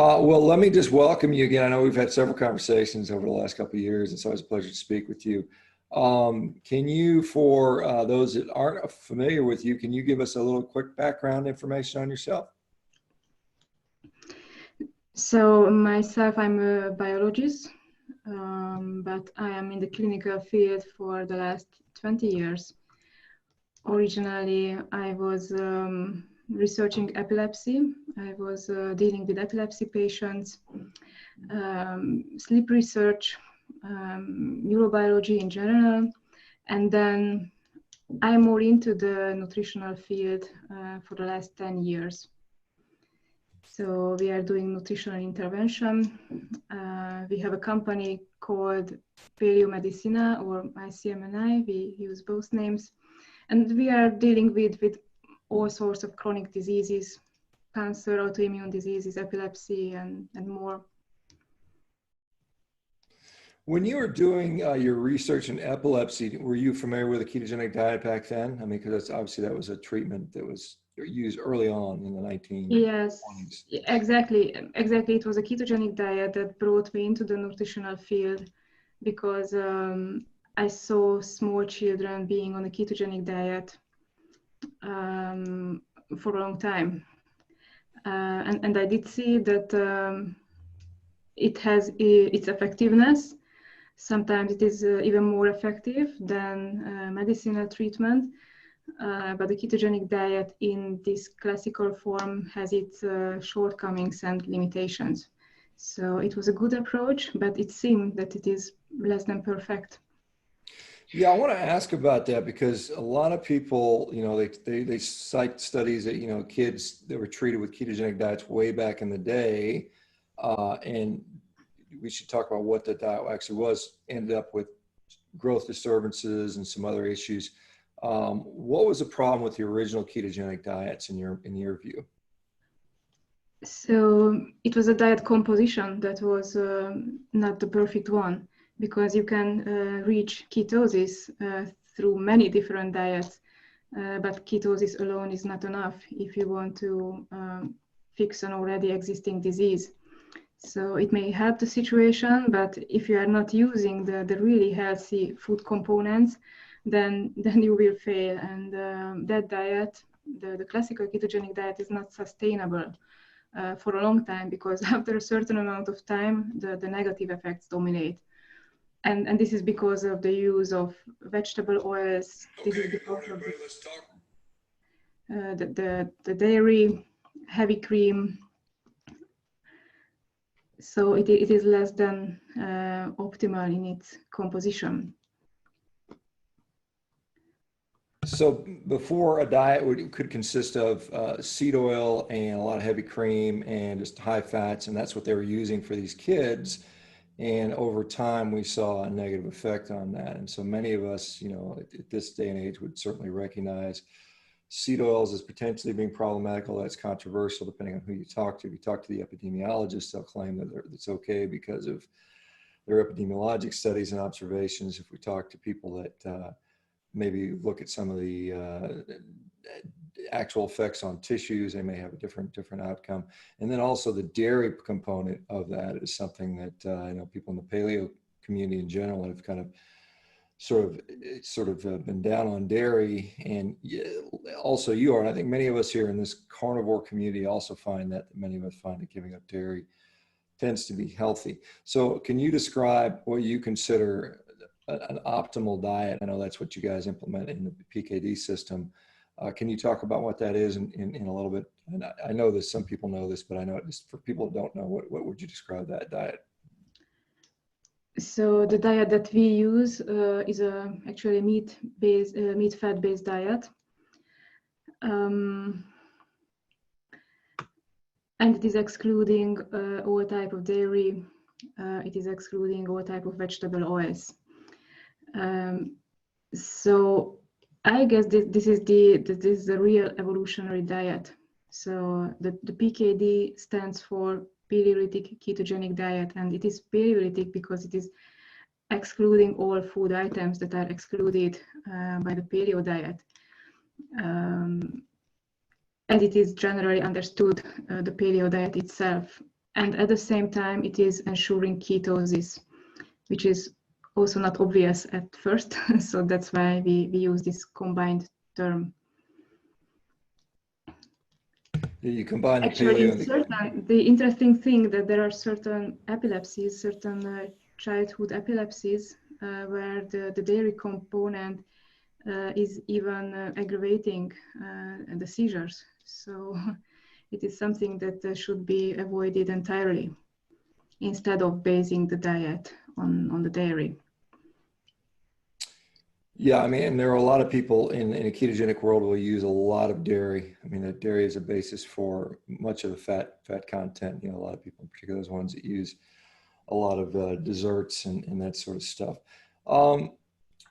Well, let me just welcome you again. I know we've had several conversations over the last couple of years. It's always a pleasure to speak with you. Can you, for those that aren't familiar with you, can you give us a little quick background information on yourself? So myself, I'm a biologist, but I am in the clinical field for the last 20 years. Originally, I was researching epilepsy. I was dealing with epilepsy patients, sleep research, neurobiology in general, and then I'm more into the nutritional field for the last 10 years. So we are doing nutritional intervention. We have a company called Paleo Medicina or ICMNI. We use both names. And we are dealing with all sorts of chronic diseases, cancer, autoimmune diseases, epilepsy, and more. When you were doing your research in epilepsy, were you familiar with a ketogenic diet back then? I mean, because obviously that was a treatment that was used early on in the 1920s. Yes, exactly. It was a ketogenic diet that brought me into the nutritional field because I saw small children being on a ketogenic diet for a long time. And I did see that it has its effectiveness. Sometimes it is even more effective than medicinal treatment. But the ketogenic diet in this classical form has its shortcomings and limitations. So it was a good approach, but it seemed that it is less than perfect. Yeah, I want to ask about that because a lot of people, they cite studies that, kids that were treated with ketogenic diets way back in the day, and we should talk about what the diet actually was, ended up with growth disturbances and some other issues. What was the problem with the original ketogenic diets in your view? So it was a diet composition that was not the perfect one, because you can reach ketosis through many different diets, but ketosis alone is not enough if you want to fix an already existing disease. So it may help the situation, but if you are not using the really healthy food components, then you will fail. And that diet, the classical ketogenic diet, is not sustainable for a long time, because after a certain amount of time, the negative effects dominate. And this is because of the use of vegetable oils. This is because of the dairy, heavy cream. So it is less than optimal in its composition. So before, a diet could consist of seed oil and a lot of heavy cream and just high fats, and that's what they were using for these kids. And over time, we saw a negative effect on that. And so many of us, at this day and age, would certainly recognize seed oils as potentially being problematic. That's controversial depending on who you talk to. If you talk to the epidemiologists, they'll claim that it's okay because of their epidemiologic studies and observations. If we talk to people that maybe look at some of the actual effects on tissues, they may have a different outcome. And then also the dairy component of that is something that people in the paleo community in general have kind of sort of been down on dairy, and also you are. And I think many of us here in this carnivore community also find that many of us find that giving up dairy tends to be healthy. So can you describe what you consider an optimal diet? I know that's what you guys implement in the PKD system. Can you talk about what that is in a little bit? And I know that some people know this, but I know just for people who don't know, what would you describe that diet? So the diet that we use is actually a meat fat-based diet. And it is excluding all type of dairy. It is excluding all type of vegetable oils. So I guess this is the real evolutionary diet. So the PKD stands for Paleolithic ketogenic diet, and it is Paleolithic because it is excluding all food items that are excluded by the paleo diet. As it is generally understood, the paleo diet itself And at the same time, it is ensuring ketosis, which is also not obvious at first. So that's why we use this combined term. You combine the Actually, paleo and the interesting thing that there are certain epilepsies, certain childhood epilepsies, where the dairy component is even aggravating the seizures. So it is something that should be avoided entirely instead of basing the diet on the dairy. Yeah, I mean, and there are a lot of people in a ketogenic world will use a lot of dairy. I mean, that dairy is a basis for much of the fat content. You know, a lot of people, in particular those ones that use a lot of desserts and that sort of stuff.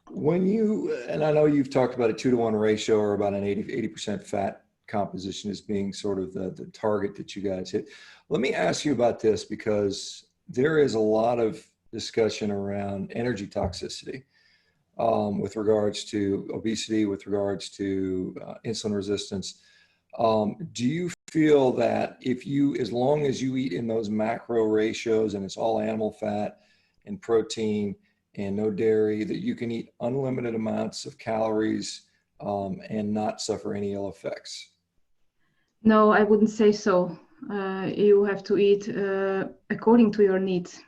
When you, and I know you've talked about a 2-to-1 ratio or about an 80% fat composition as being sort of the target that you guys hit. Let me ask you about this, because there is a lot of discussion around energy toxicity with regards to obesity, with regards to insulin resistance. Do you feel that if you, as long as you eat in those macro ratios and it's all animal fat and protein and no dairy, that you can eat unlimited amounts of calories and not suffer any ill effects? No, I wouldn't say so. You have to eat according to your needs.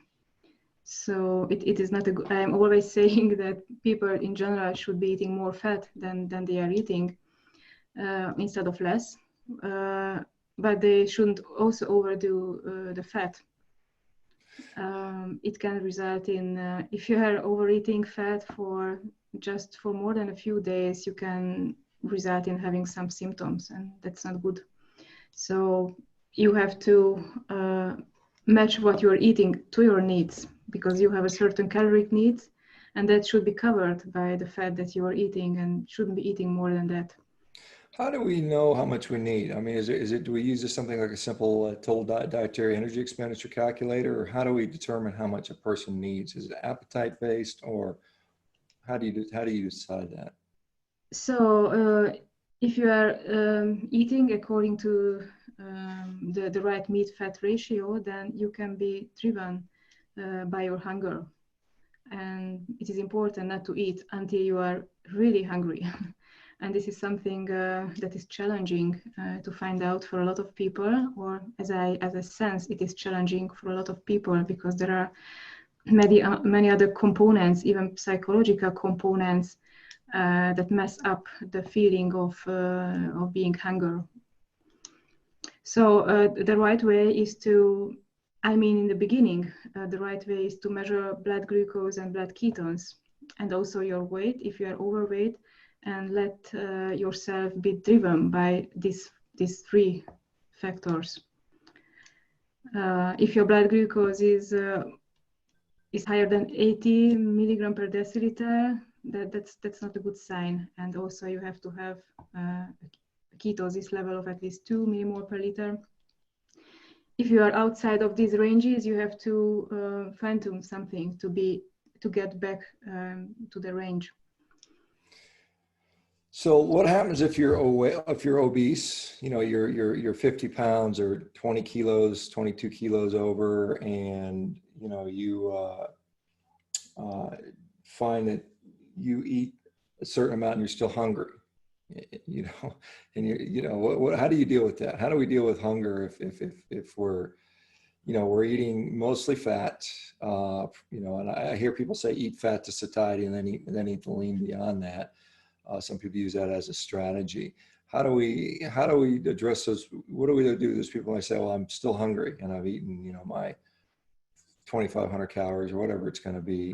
So it is not a good, I'm always saying that people in general should be eating more fat than they are eating instead of less. But they shouldn't also overdo the fat. It can result in, if you are overeating fat for more than a few days, you can result in having some symptoms, and that's not good. So you have to match what you're eating to your needs, because you have a certain caloric needs, and that should be covered by the fat that you are eating, and shouldn't be eating more than that. How do we know how much we need? I mean, do we use this something like a simple total dietary energy expenditure calculator, or how do we determine how much a person needs? Is it appetite based, or how do you decide that? So if you are eating according to the right meat fat ratio, then you can be driven by your hunger. And it is important not to eat until you are really hungry. And this is something that is challenging to find out for a lot of people, or as I sense, it is challenging for a lot of people, because there are many other components, even psychological components, that mess up the feeling of being hungry. So the right way is to, in the beginning, the right way is to measure blood glucose and blood ketones, and also your weight if you are overweight, and let yourself be driven by these 3 factors. If your blood glucose is higher than 80 milligram per deciliter, that's not a good sign. And also you have to have a ketosis level of at least 2 millimole per liter. If you are outside of these ranges, you have to fine-tune something to get back to the range. So what happens if you're obese? You know, you're 50 pounds or 20 kilos, 22 kilos over, and you know you find that you eat a certain amount and you're still hungry. You know, and how do you deal with that? How do we deal with hunger if we're eating mostly fat? And I hear people say eat fat to satiety and then eat the lean beyond that. Some people use that as a strategy. How do we address those? What do we do with those people when they say, well, I'm still hungry and I've eaten, my 2,500 calories or whatever it's going to be?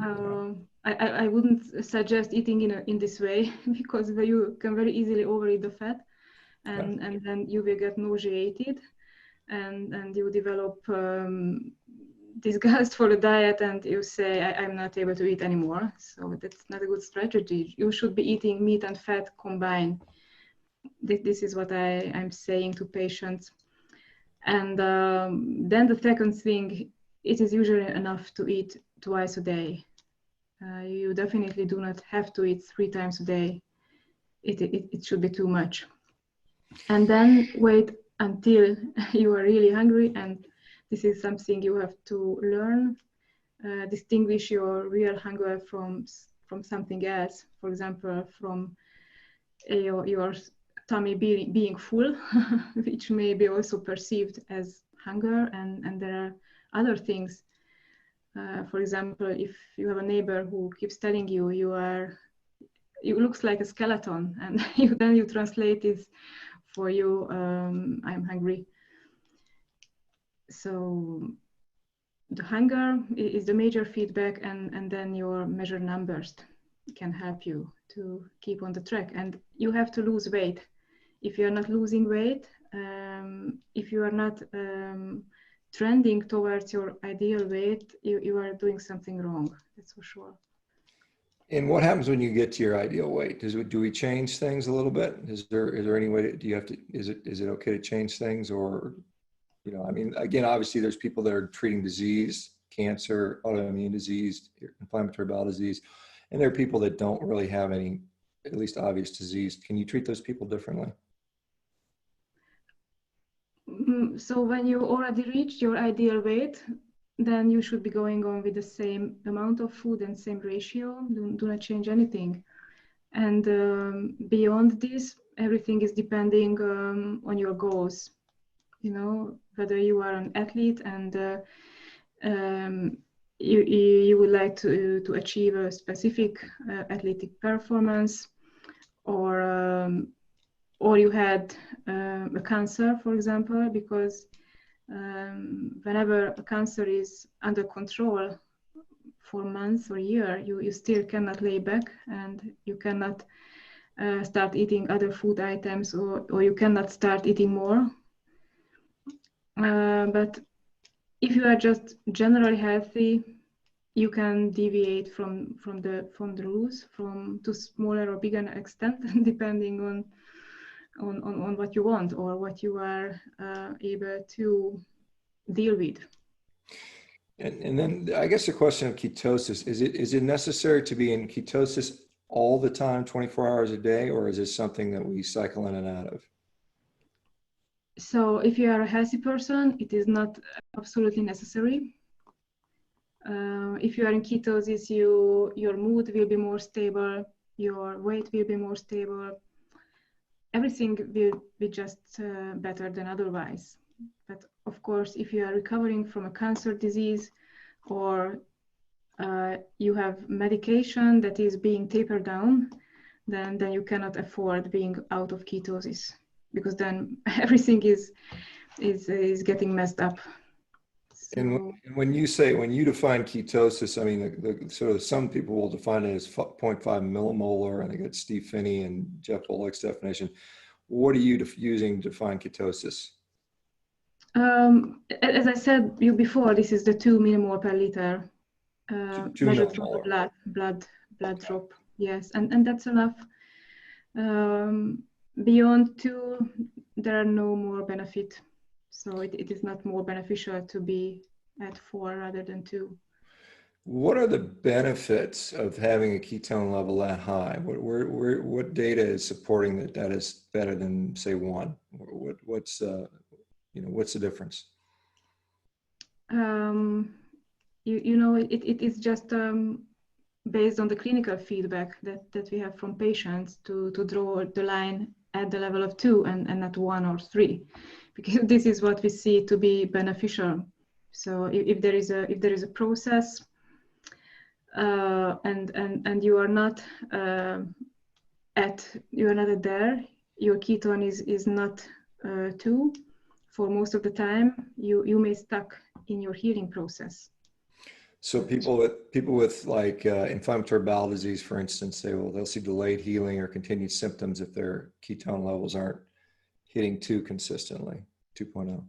I wouldn't suggest eating in this way, because you can very easily overeat the fat, and then you will get nauseated, and you develop disgust for the diet, and you say, I'm not able to eat anymore. So that's not a good strategy. You should be eating meat and fat combined. This is what I'm saying to patients. And then the second thing, it is usually enough to eat twice a day. You definitely do not have to eat 3 times a day. It should be too much. And then wait until you are really hungry and This is something you have to learn, distinguish your real hunger from something else. For example, from your tummy being full, which may be also perceived as hunger, and there are other things. For example, if you have a neighbor who keeps telling you you looks like a skeleton, and then you translate this for you, I'm hungry. So the hunger is the major feedback, and then your measured numbers can help you to keep on the track. And you have to lose weight. If you are not losing weight, if you are not trending towards your ideal weight, you are doing something wrong, that's for sure. And what happens when you get to your ideal weight? Do we change things a little bit? Is there any way is it okay to change things? Or, I mean, again, obviously there's people that are treating disease, cancer, autoimmune disease, inflammatory bowel disease, and there are people that don't really have any, at least obvious disease. Can you treat those people differently? So when you already reached your ideal weight, then you should be going on with the same amount of food and same ratio. Do not change anything. And beyond this, everything is depending on your goals. Whether you are an athlete and you would like to achieve a specific athletic performance, or you had a cancer, for example, because whenever a cancer is under control for months or a year, you still cannot lay back, and you cannot start eating other food items, or you cannot start eating more. But if you are just generally healthy, you can deviate from the rules to smaller or bigger extent, depending on what you want or what you are able to deal with. And then I guess the question of ketosis, is it necessary to be in ketosis all the time, 24 hours a day, or is it something that we cycle in and out of? So if you are a healthy person, it is not absolutely necessary. If you are in ketosis, your mood will be more stable, your weight will be more stable. Everything will be just better than otherwise. But of course, if you are recovering from a cancer disease, or you have medication that is being tapered down, then you cannot afford being out of ketosis, because then everything is getting messed up. So, and when you define ketosis, I mean, the sort of some people will define it as 0.5 millimolar, and they got Steve Phinney and Jeff Bullock's definition. What are you using to define ketosis? As I said before, this is the 2 millimole per liter measured from the blood drop. Yes, and that's enough. Beyond 2, there are no more benefit. So it is not more beneficial to be at 4 rather than 2. What are the benefits of having a ketone level that high? What data is supporting that is better than, say, 1? What's the difference? It is just based on the clinical feedback that we have from patients to draw the line at the level of 2 and not 1 or 3, because this is what we see to be beneficial. So if there is a process and you are not at there, your ketone is not 2 for most of the time, you may stuck in your healing process. So people with like inflammatory bowel disease, for instance, they'll see delayed healing or continued symptoms if their ketone levels aren't hitting 2 consistently, 2.0.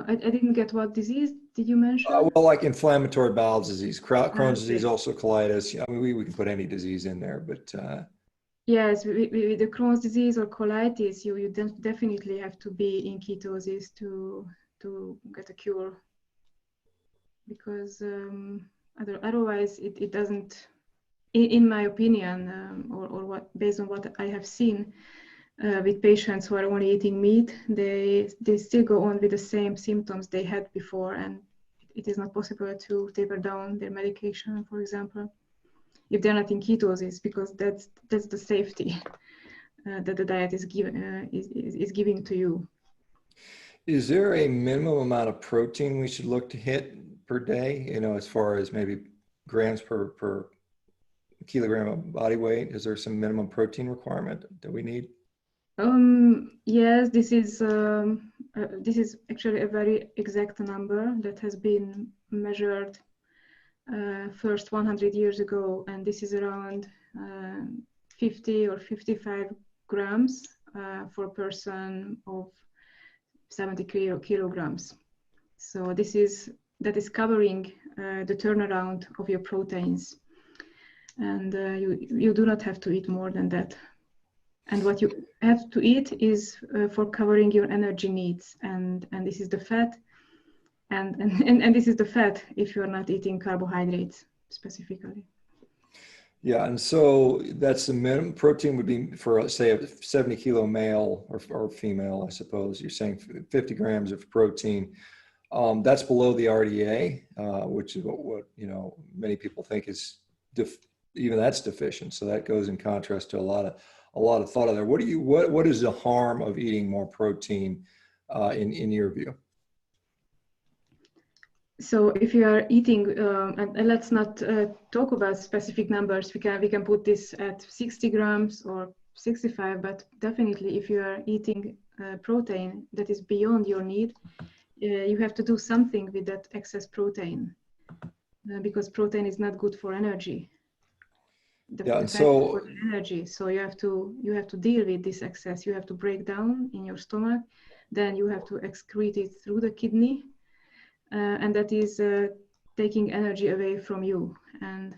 I didn't get what disease did you mention? Well, like inflammatory bowel disease, Crohn's disease, also colitis. I mean, we can put any disease in there, but yes, with the Crohn's disease or colitis, you definitely have to be in ketosis to get a cure, because otherwise it doesn't, in my opinion, or what based on what I have seen, with patients who are only eating meat, they still go on with the same symptoms they had before, and it is not possible to taper down their medication, for example, if they're not in ketosis, because that's the safety that the diet is giving to you. Is there a minimum amount of protein we should look to hit per day, you know, as far as maybe grams per kilogram of body weight? Is there some minimum protein requirement that we need? Yes, this is actually a very exact number that has been measured first 100 years ago, and this is around 50 or 55 grams for a person of 70 kilograms. So that is covering the turnaround of your proteins, and you do not have to eat more than that. And what you have to eat is for covering your energy needs, and this is the fat, and this is the fat if you are not eating carbohydrates specifically. Yeah, and so that's the minimum protein would be for, say, a 70 kilo male or female, I suppose. You're saying 50 grams of protein. That's below the RDA, which is what you know many people think is even that's deficient. So that goes in contrast to a lot of thought of there. What is the harm of eating more protein in your view? So if you are eating, and let's not talk about specific numbers, we can put this at 60 grams or 65, but definitely if you are eating protein that is beyond your need, you have to do something with that excess protein, because protein is not good for energy. The fat for energy. So you have to deal with this excess. You have to break down in your stomach, then you have to excrete it through the kidney. And that is taking energy away from you. And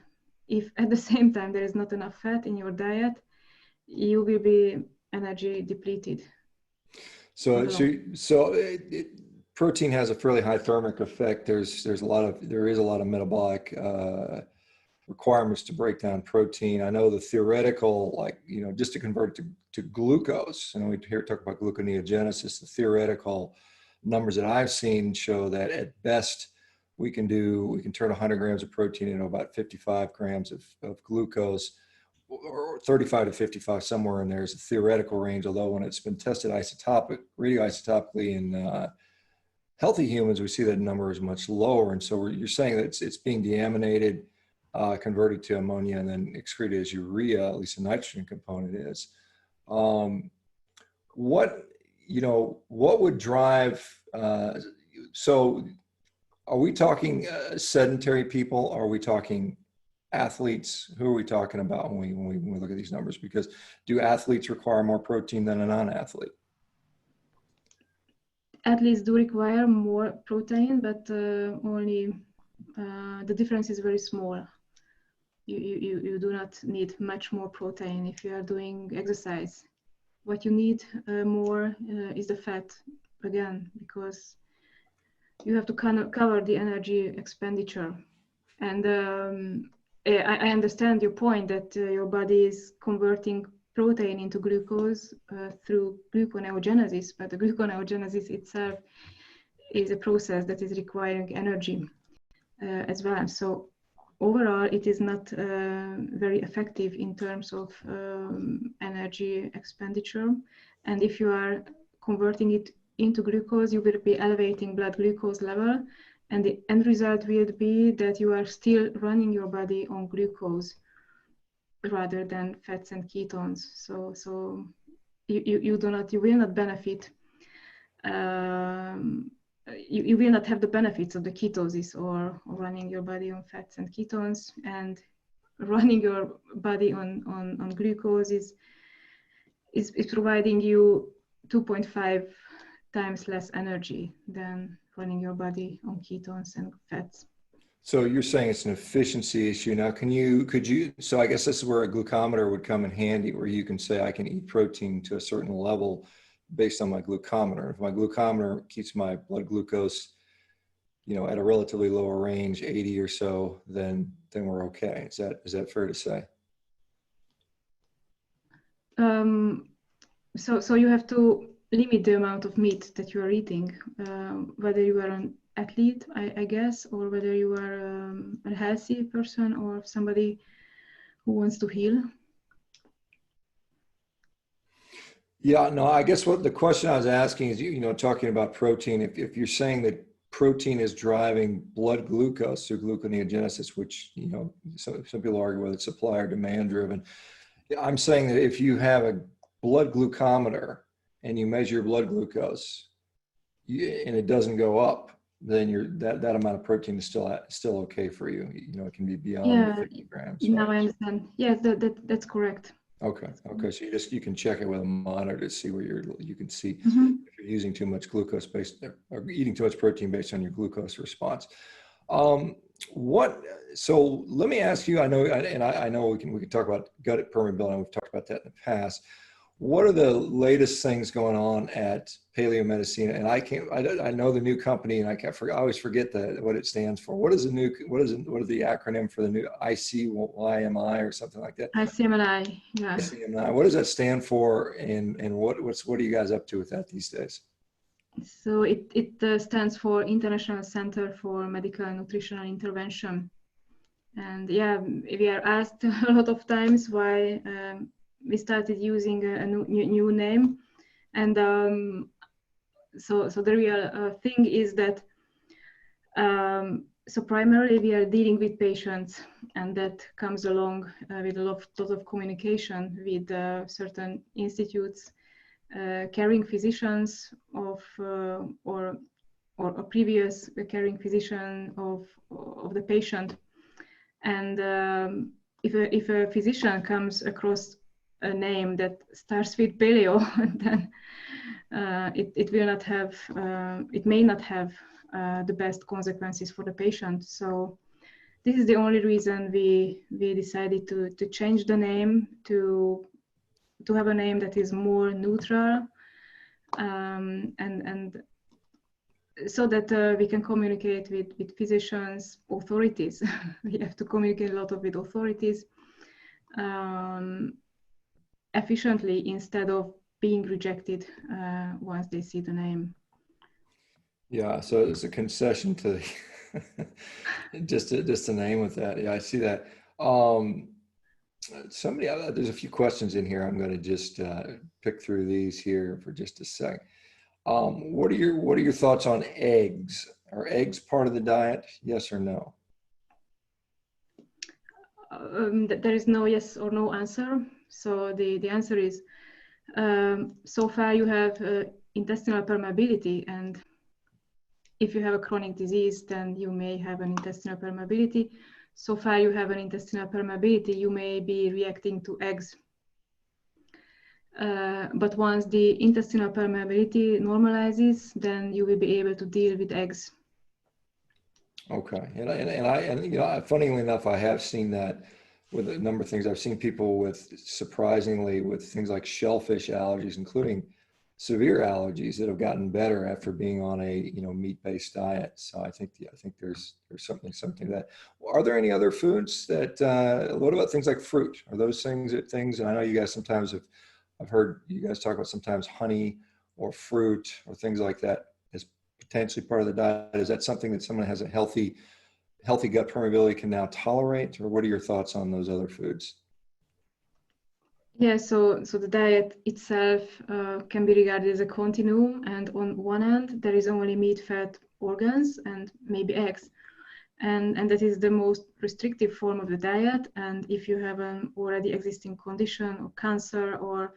if at the same time there is not enough fat in your diet, you will be energy depleted. So protein has a fairly high thermic effect. There is a lot of metabolic requirements to break down protein. I know the theoretical, like, you know, just to convert it to glucose, and we talk about gluconeogenesis, the theoretical numbers that I've seen show that at best we can turn 100 grams of protein into about 55 grams of glucose, or 35 to 55, somewhere in there is a theoretical range, although when it's been tested radioisotopically in healthy humans, we see that number is much lower. And so you're saying that it's being deaminated, converted to ammonia, and then excreted as urea, at least the nitrogen component is. What would drive, so are we talking sedentary people? Are we talking athletes? Who are we talking about when we look at these numbers? Because do athletes require more protein than a non-athlete? Athletes do require more protein, but only the difference is very small. You do not need much more protein if you are doing exercise. What you need more is the fat, again, because you have to kind of cover the energy expenditure. And I understand your point that your body is converting protein into glucose through gluconeogenesis, but the gluconeogenesis itself is a process that is requiring energy as well. So overall, it is not very effective in terms of energy expenditure. And if you are converting it into glucose, you will be elevating blood glucose level. And the end result will be that you are still running your body on glucose rather than fats and ketones. So you will not benefit. You will not have the benefits of the ketosis or running your body on fats and ketones, and running your body on glucose is providing you 2.5 times less energy than running your body on ketones and fats. So you're saying it's an efficiency issue. Now, so I guess this is where a glucometer would come in handy, where you can say I can eat protein to a certain level based on my glucometer. If my glucometer keeps my blood glucose, you know, at a relatively lower range, 80 or so, then we're okay. Is that fair to say? So you have to limit the amount of meat that you are eating, whether you are an athlete, I guess, or whether you are a healthy person or somebody who wants to heal. Yeah, no, I guess what the question I was asking is, talking about protein, if you're saying that protein is driving blood glucose through gluconeogenesis, which, some people argue whether it's supply or demand driven. I'm saying that if you have a blood glucometer and you measure your blood glucose and it doesn't go up, then that amount of protein is still okay for you. It can be beyond 50 grams. Now right? I understand. Yes, that's correct. Okay. So you can check it with a monitor to see where you can see Mm-hmm. if you're using too much glucose based or eating too much protein based on your glucose response. So let me ask you, I know we can talk about gut permeability, and we've talked about that in the past. What are the latest things going on at Paleo Medicina? And I know the new company, and I always forget what it stands for. What is the acronym for the new ICYMI or something like that? ICMLI, yeah. ICMI. What does that stand for, and what are you guys up to with that these days? So it stands for International Center for Medical and Nutritional Intervention. And yeah, we are asked a lot of times why we started using a new name. And so the real thing is that so primarily we are dealing with patients, and that comes along with a lot of communication with certain institutes, caring physicians of or a previous caring physician of the patient. And if a physician comes across a name that starts with paleo, then it may not have the best consequences for the patient. So this is the only reason we decided to change the name to have a name that is more neutral, and so that we can communicate with physicians, authorities. We have to communicate a lot with authorities efficiently, instead of being rejected once they see the name. Yeah, so it's a concession to just a name with that. Yeah, I see that. There's a few questions in here. I'm going to just pick through these here for just a sec. What are your thoughts on eggs? Are eggs part of the diet? Yes or no? There is no yes or no answer. So the answer is, so far you have intestinal permeability, and if you have a chronic disease, then you may have an intestinal permeability. So far you have an intestinal permeability, you may be reacting to eggs. But once the intestinal permeability normalizes, then you will be able to deal with eggs. Okay, and funnily enough, I have seen that with a number of things. I've seen people surprisingly with things like shellfish allergies, including severe allergies, that have gotten better after being on a meat-based diet. So I think there's something to that. Are there any other foods that? What about things like fruit? Are those things? And I know you guys sometimes I've heard you guys talk about sometimes honey or fruit or things like that as potentially part of the diet. Is that something that someone has a healthy gut permeability can now tolerate, or what are your thoughts on those other foods? Yeah, so the diet itself can be regarded as a continuum, and on one end there is only meat, fat, organs, and maybe eggs, and that is the most restrictive form of the diet. And if you have an already existing condition or cancer or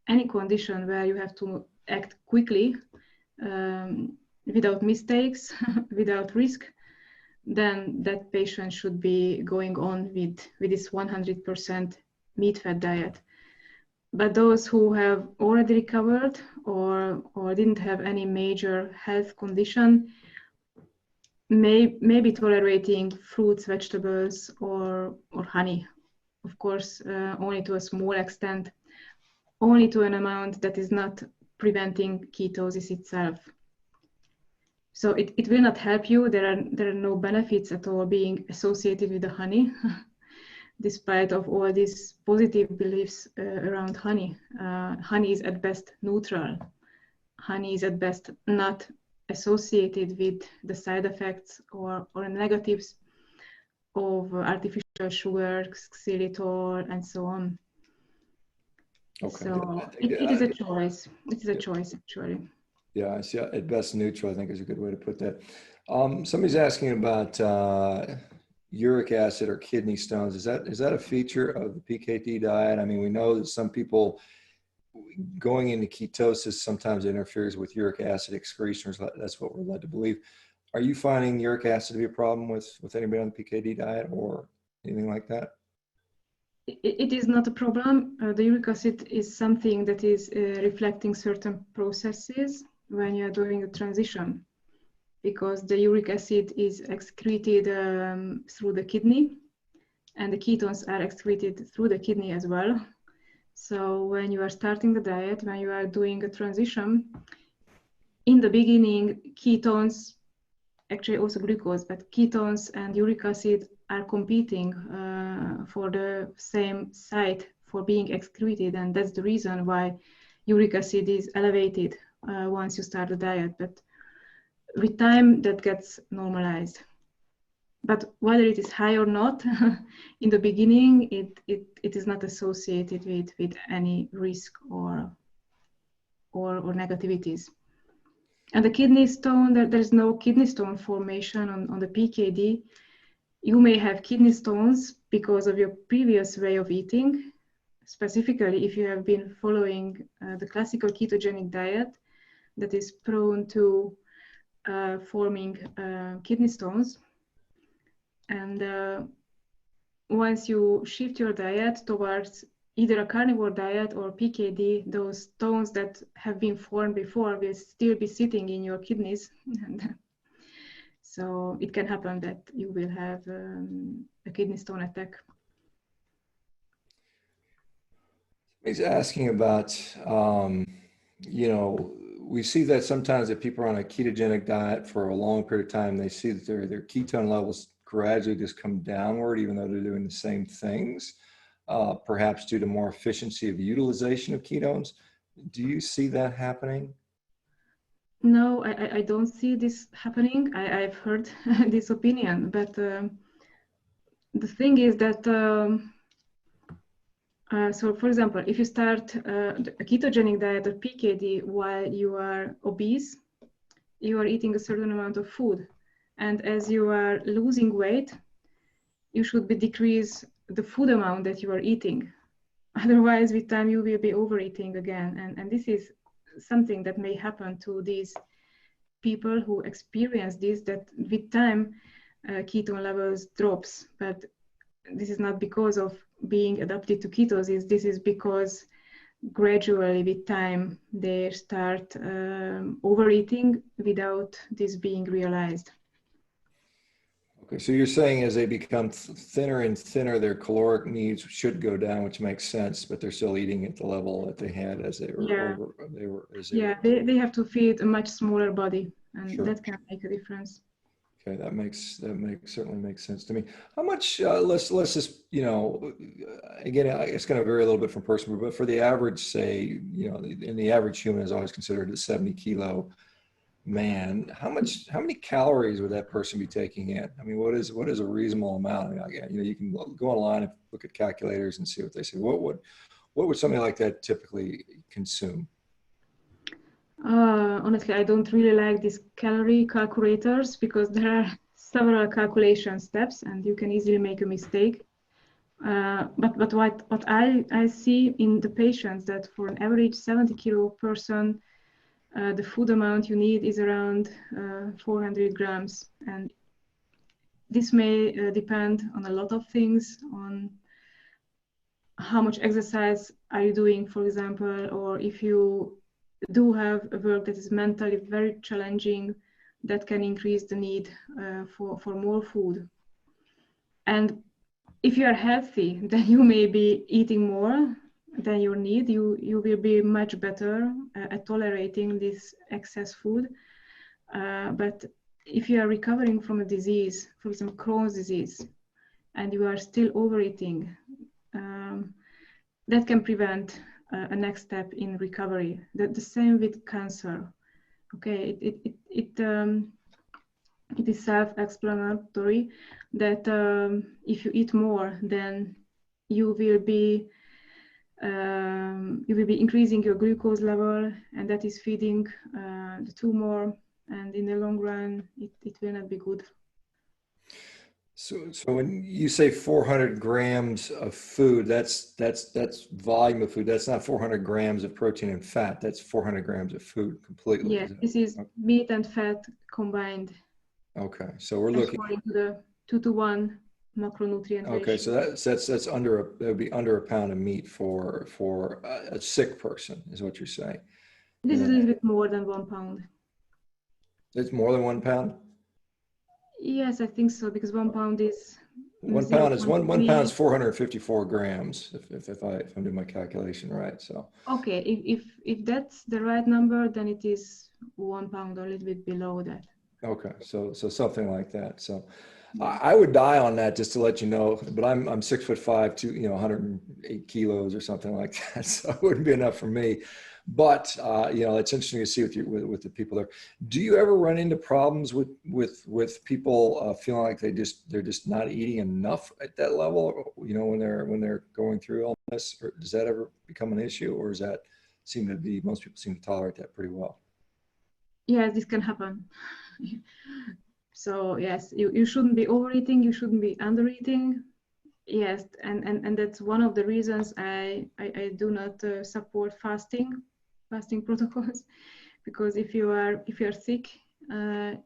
any condition where you have to act quickly, without mistakes, without risk, then that patient should be going on with this 100% meat-fat diet. But those who have already recovered or didn't have any major health condition may be tolerating fruits, vegetables, or honey. Of course, only to a small extent, only to an amount that is not preventing ketosis itself. So it will not help you. There are no benefits at all being associated with the honey. despite of all these positive beliefs around honey. Honey is at best neutral. Honey is at best not associated with the side effects or negatives of artificial sugars, xylitol, and so on. Okay. So it is a choice. It is a choice, actually. Yeah, I see. At best neutral, I think is a good way to put that. Somebody's asking about uric acid or kidney stones. Is that a feature of the PKD diet? I mean, we know that some people going into ketosis sometimes interferes with uric acid excretions. That's what we're led to believe. Are you finding uric acid to be a problem with anybody on the PKD diet or anything like that? It is not a problem. The uric acid is something that is reflecting certain processes when you are doing a transition, because the uric acid is excreted through the kidney, and the ketones are excreted through the kidney as well. So when you are starting the diet, when you are doing a transition, in the beginning, ketones, actually also glucose, but ketones and uric acid are competing for the same site for being excreted, and that's the reason why uric acid is elevated once you start the diet. But with time, that gets normalized. But whether it is high or not, in the beginning, it is not associated with any risk or negativities. And the kidney stone, there's no kidney stone formation on the PKD. You may have kidney stones because of your previous way of eating, specifically if you have been following the classical ketogenic diet that is prone to forming kidney stones. And once you shift your diet towards either a carnivore diet or PKD, those stones that have been formed before will still be sitting in your kidneys. So it can happen that you will have a kidney stone attack. He's asking about, we see that sometimes if people are on a ketogenic diet for a long period of time, they see that their ketone levels gradually just come downward, even though they're doing the same things, perhaps due to more efficiency of utilization of ketones. Do you see that happening? No, I don't see this happening. I've heard this opinion, but the thing is that, so for example, if you start a ketogenic diet or PKD while you are obese, you are eating a certain amount of food. And as you are losing weight, you should decrease the food amount that you are eating. Otherwise, with time, you will be overeating again. And this is something that may happen to these people who experience this, that with time, ketone levels drops. But this is not because of being adapted to ketosis. This is because gradually with time, they start overeating without this being realized. Okay, so you're saying as they become thinner and thinner, their caloric needs should go down, which makes sense, but they're still eating at the level that they had as they were they have to feed a much smaller body, and sure. That can make a difference. Okay, that certainly makes sense to me. How much? Let's just again, it's going to vary a little bit from person, but for the average, say, and the average human is always considered a 70-kilo man. How many calories would that person be taking in? I mean, what is a reasonable amount? I mean, you can go online and look at calculators and see what they say. What would somebody like that typically consume? Honestly, I don't really like these calorie calculators because there are several calculation steps and you can easily make a mistake. But what I see in the patients, that for an average 70-kilo person, the food amount you need is around 400 grams. And this may depend on a lot of things, on how much exercise are you doing, for example, or if you do have a work that is mentally very challenging, that can increase the need for more food. And if you are healthy, then you may be eating more than you need. You will be much better at tolerating this excess food. But if you are recovering from a disease, for example, Crohn's disease, and you are still overeating, that can prevent a next step in recovery. The same with cancer. Okay, it is self-explanatory that if you eat more, then you will be increasing your glucose level, and that is feeding the tumor, and in the long run, it will not be good. So when you say 400 grams of food, that's volume of food. That's not 400 grams of protein and fat. That's 400 grams of food completely. Yes, this is meat and fat combined. Okay, so we're looking according to the 2-to-1 macronutrient ratio. Okay, so that's under that would be under a pound of meat for a sick person, is what you're saying. This is a little bit more than 1 pound. It's more than 1 pound? Yes, I think so, because 1 pound is 1 pound is one pound is 454 grams if I'm doing my calculation right. So okay, if that's the right number, then it is 1 pound or a little bit below that. Okay, so something like that. So I would die on that, just to let you know. But I'm 6'5", 108 kilos or something like that. So it wouldn't be enough for me. But it's interesting to see with the people there. Do you ever run into problems with people feeling like they're just not eating enough at that level? When they're going through all this, or does that ever become an issue, or does that seem to be, most people seem to tolerate that pretty well? Yes, this can happen. So yes, you shouldn't be overeating, you shouldn't be undereating. Yes, and that's one of the reasons I do not support fasting protocols, because if you are sick,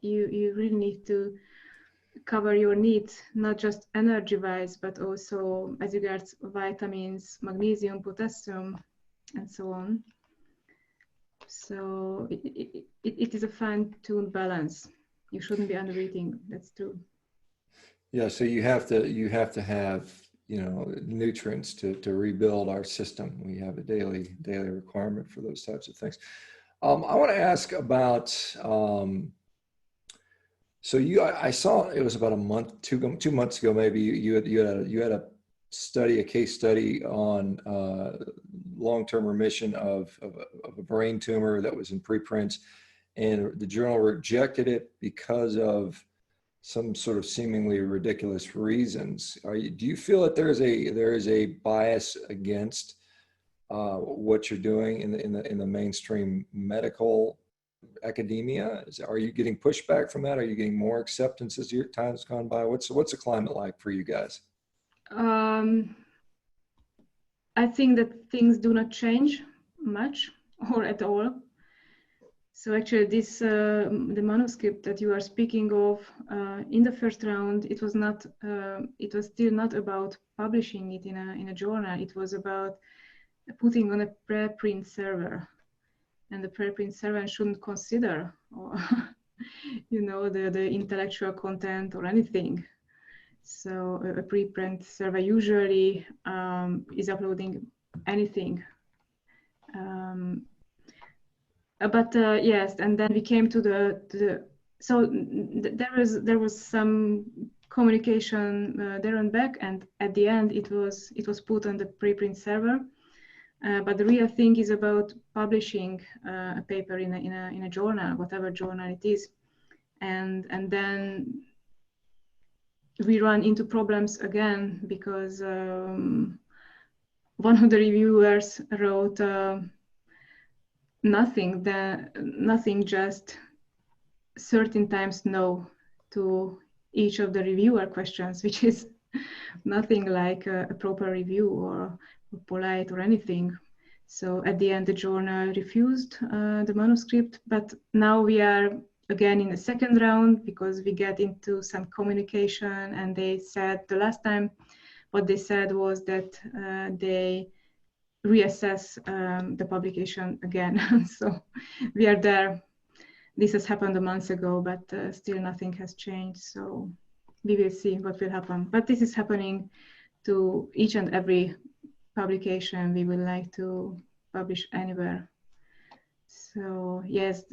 you really need to cover your needs, not just energy wise, but also as regards vitamins, magnesium, potassium, and so on. So it is a fine-tuned balance. You shouldn't be undereating. That's true. Yeah, so you have to have nutrients to rebuild our system. We have a daily requirement for those types of things. I want to ask about. So I saw it was about a month, 2 months ago, maybe you had a case study on long-term remission of a brain tumor that was in preprints, and the journal rejected it because of some sort of seemingly ridiculous reasons. Do you feel that there is a bias against what you're doing in the mainstream medical academia? Are you getting pushback from that? Are you getting more acceptance as your time's gone by? What's the climate like for you guys? I think that things do not change much or at all. So actually the manuscript that you are speaking of, in the first round, it was still not about publishing it in a journal. It was about putting on a preprint server, and the preprint server shouldn't consider the intellectual content or anything. So a preprint server usually is uploading anything. But yes, and then we came to there was some communication there and back, and at the end it was put on the preprint server. But the real thing is about publishing a paper in a journal, whatever journal it is, and then we run into problems again because one of the reviewers wrote nothing, just certain times no to each of the reviewer questions, which is nothing like a proper review or polite or anything. So at the end, the journal refused the manuscript, but now we are again in the second round because we get into some communication, and they said the last time what they said was that they reassess the publication again. So we are there. This has happened a month ago, but still nothing has changed. So we will see what will happen. But this is happening to each and every publication we would like to publish anywhere. So yes,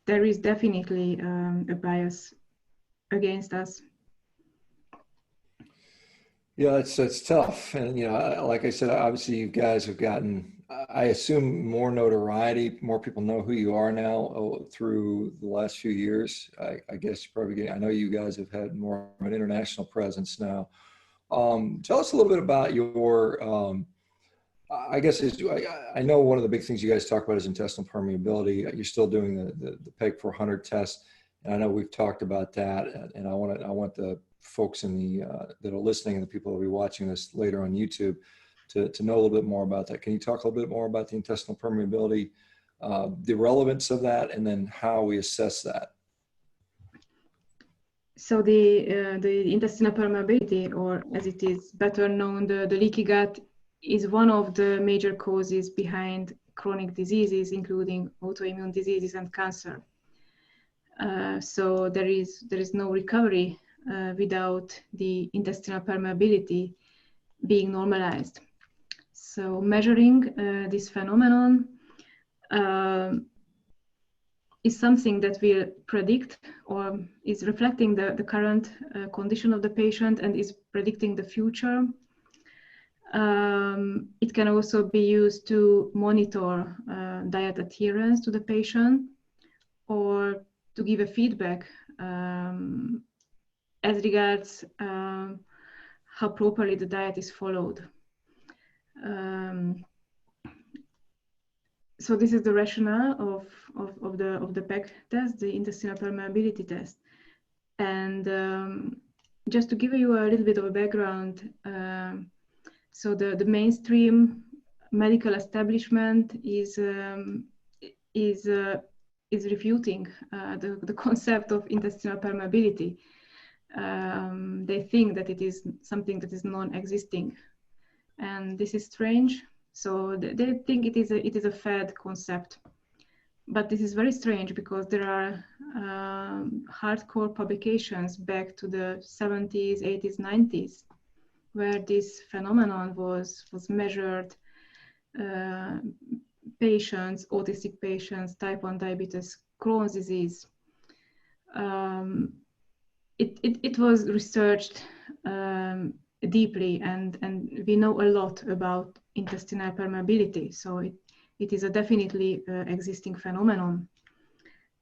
there is definitely a bias against us. Yeah, it's tough, and like I said, obviously you guys have gotten, I assume, more notoriety. More people know who you are now through the last few years. I guess you probably get. I know you guys have had more of an international presence now. Tell us a little bit about your. I guess I know one of the big things you guys talk about is intestinal permeability. You're still doing the PEG 400 test, and I know we've talked about that. And I want the folks in the that are listening and the people that will be watching this later on YouTube to know a little bit more about that. Can you talk a little bit more about the intestinal permeability, the relevance of that, and then how we assess that? So the intestinal permeability, or as it is better known, the leaky gut, is one of the major causes behind chronic diseases, including autoimmune diseases and cancer. So there is no recovery without the intestinal permeability being normalized. So measuring this phenomenon is something that will predict or is reflecting the current condition of the patient and is predicting the future. It can also be used to monitor diet adherence to the patient, or to give a feedback as regards how properly the diet is followed. So this is the rationale of the PEG test, the intestinal permeability test. And just to give you a little bit of a background, so the mainstream medical establishment is refuting the concept of intestinal permeability. They think that it is something that is non-existing, and this is strange. So they think it is a fad concept, but this is very strange because there are hardcore publications back to the 70s, 80s, 90s, where this phenomenon was measured. Patients, autistic patients, type 1 diabetes, Crohn's disease. It was researched deeply, and we know a lot about intestinal permeability. So it is a definitely existing phenomenon.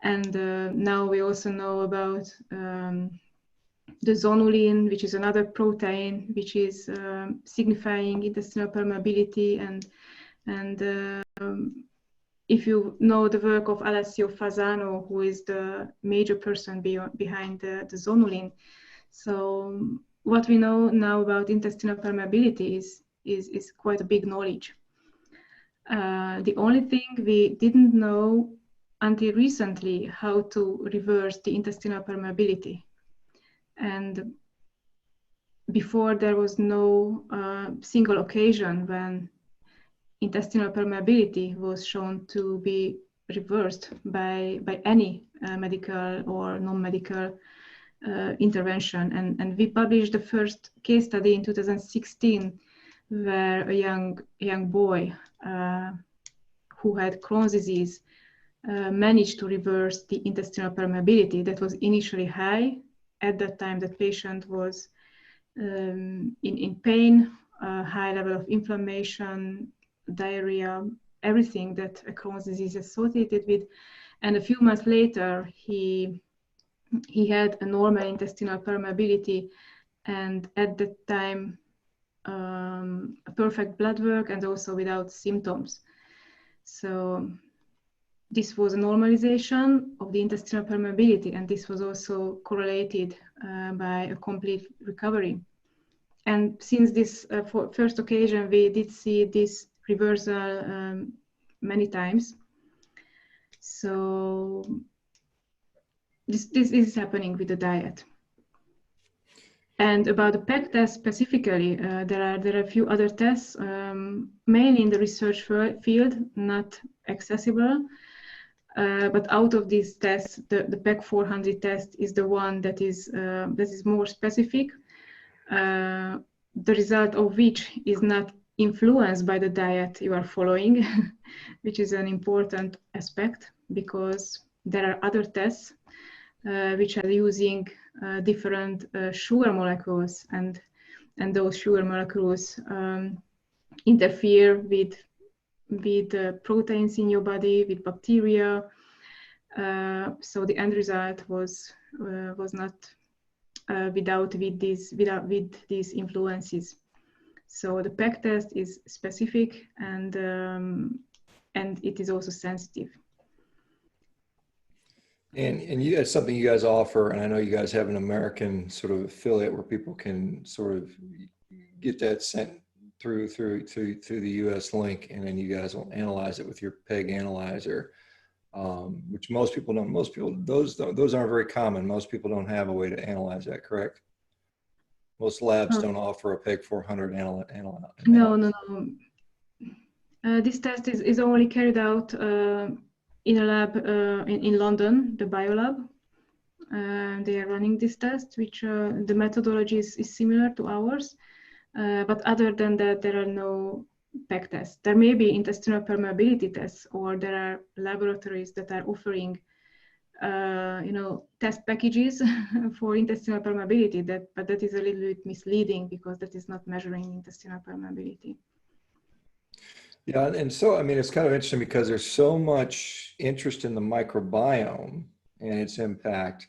And now we also know about the zonulin, which is another protein which is signifying intestinal permeability, and if you know the work of Alessio Fasano, who is the major person behind the zonulin. So what we know now about intestinal permeability is quite a big knowledge. The only thing we didn't know until recently, how to reverse the intestinal permeability. And before, there was no single occasion when intestinal permeability was shown to be reversed by any medical or non-medical intervention. And we published the first case study in 2016, where a young boy who had Crohn's disease managed to reverse the intestinal permeability that was initially high. At that time, the patient was in pain, high level of inflammation, diarrhea, everything that a Crohn's disease is associated with. And a few months later, he had a normal intestinal permeability, and at that time, a perfect blood work, and also without symptoms. So this was a normalization of the intestinal permeability, and this was also correlated by a complete recovery. And since this first occasion, we did see this reversal many times. So this is happening with the diet. And about the PEG test specifically, there are a few other tests, mainly in the research field, not accessible. But out of these tests, the PEG 400 test is the one that is more specific. The result of which is not influenced by the diet you are following, which is an important aspect, because there are other tests which are using different sugar molecules, and and those sugar molecules interfere with proteins in your body, with bacteria. So the end result was not without these influences. So the PEC test is specific, and it is also sensitive. And you, that's something you guys offer, and I know you guys have an American sort of affiliate where people can sort of get that sent through the US link, and then you guys will analyze it with your PEG analyzer, which most people don't. Most people, those aren't very common. Most people don't have a way to analyze that, correct? Most labs don't offer a PEG 400 analysis. No. This test is only carried out in a lab in London, the Biolab. They are running this test, which the methodology is similar to ours. But other than that, there are no PEC tests. There may be intestinal permeability tests, or there are laboratories that are offering test packages for intestinal permeability, but that is a little bit misleading because that is not measuring intestinal permeability. Yeah, and so, I mean, it's kind of interesting because there's so much interest in the microbiome and its impact,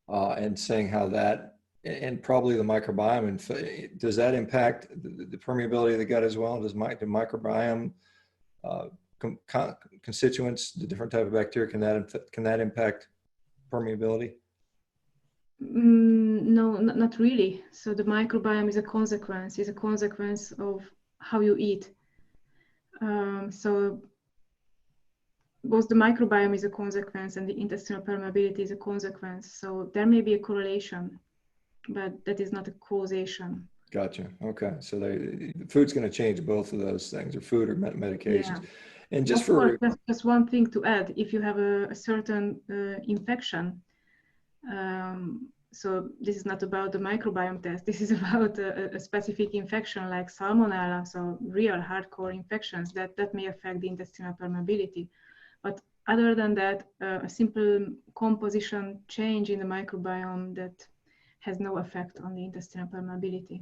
and saying how that, and probably the microbiome, and does that impact the permeability of the gut as well? Does the microbiome constituents, the different type of bacteria, can that impact permeability? No, not really. So the microbiome is a consequence of how you eat. So both the microbiome is a consequence and the intestinal permeability is a consequence. So there may be a correlation, but that is not a causation. Gotcha. Okay. So the food's going to change both of those things, or food or medications. Yeah. And just just one thing to add, if you have a certain infection, so this is not about the microbiome test, this is about a specific infection like salmonella, so real hardcore infections that may affect the intestinal permeability. But other than that, a simple composition change in the microbiome that has no effect on the intestinal permeability.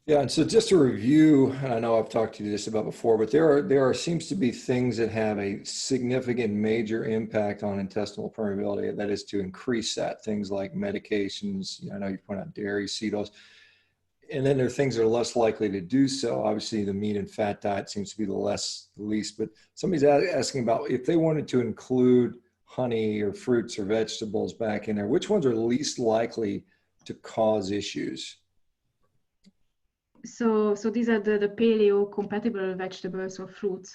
Yeah, and so just to review, and I know I've talked to you this about before, but there seems to be things that have a significant major impact on intestinal permeability. That is to increase that, things like medications. I know you point out dairy, seed oils, and then there are things that are less likely to do so. Obviously, the meat and fat diet seems to be the least. But somebody's asking about if they wanted to include honey or fruits or vegetables back in there, which ones are least likely to cause issues? So these are the paleo compatible vegetables or fruits,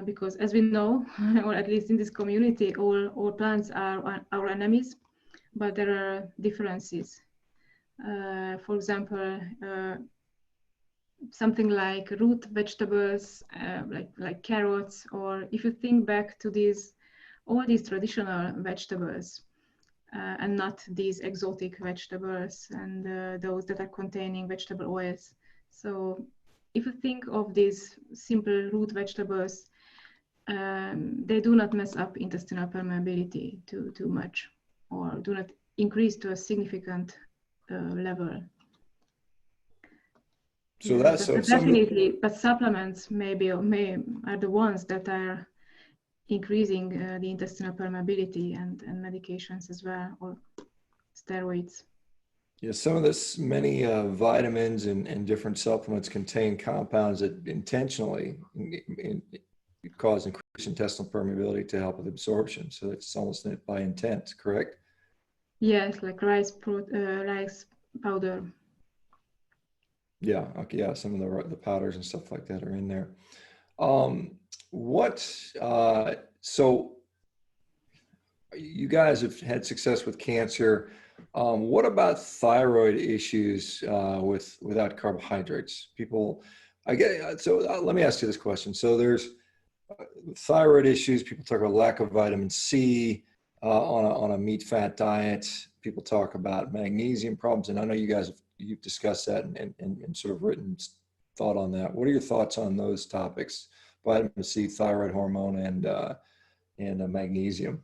because as we know, or at least in this community, all plants are our enemies, but there are differences. For example, something like root vegetables, like carrots, or if you think back to all these traditional vegetables, and not these exotic vegetables and those that are containing vegetable oils. So if you think of these simple root vegetables, they do not mess up intestinal permeability too much, or do not increase to a significant level. So definitely, but supplements are the ones that are increasing the intestinal permeability, and medications as well, or steroids. Yeah, some of this, many vitamins and different supplements contain compounds that intentionally cause increased intestinal permeability to help with absorption. So it's almost by intent, correct? Yes, like rice powder. Yeah, okay, yeah, some of the powders and stuff like that are in there. So you guys have had success with cancer. What about thyroid issues without carbohydrates? People, let me ask you this question. So there's thyroid issues. People talk about lack of vitamin C on a meat fat diet. People talk about magnesium problems, and I know you've discussed that and sort of written thought on that. What are your thoughts on those topics? Vitamin C, thyroid hormone, and magnesium.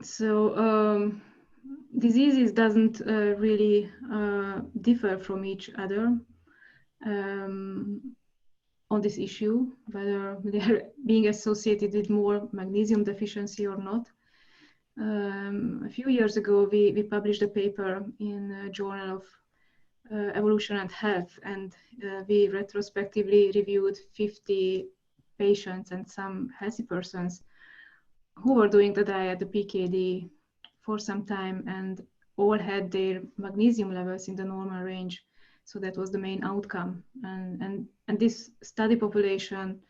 So diseases doesn't really differ from each other on this issue, whether they're being associated with more magnesium deficiency or not. A few years ago, we published a paper in a journal of Evolution and Health, and we retrospectively reviewed 50 patients and some healthy persons who were doing the diet, the PKD, for some time, and all had their magnesium levels in the normal range. So that was the main outcome. And this study population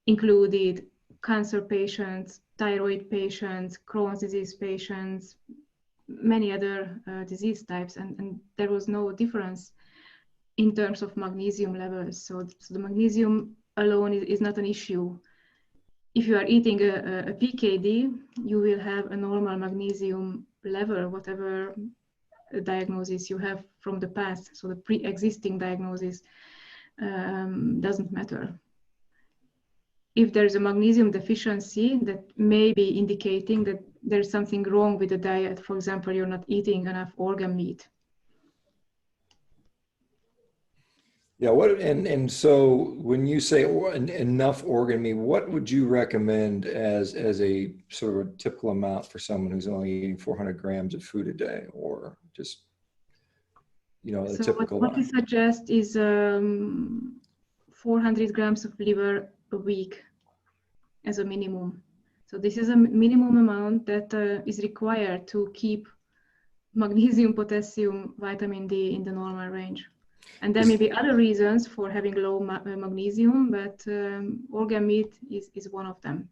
included cancer patients, thyroid patients, Crohn's disease patients, many other disease types, and there was no difference in terms of magnesium levels. So the magnesium alone is not an issue. If you are eating a PKD, you will have a normal magnesium level, whatever diagnosis you have from the past. So the pre-existing diagnosis doesn't matter. If there is a magnesium deficiency, that may be indicating that there's something wrong with the diet. For example, you're not eating enough organ meat. Yeah, and so when you say enough organ meat, what would you recommend as a sort of typical amount for someone who's only eating 400 grams of food a day, or just, you know, a So typical what we one? suggest is 400 grams of liver a week as a minimum. So this is a minimum amount that is required to keep magnesium, potassium, vitamin D in the normal range. And there may be other reasons for having low magnesium, but organ meat is one of them.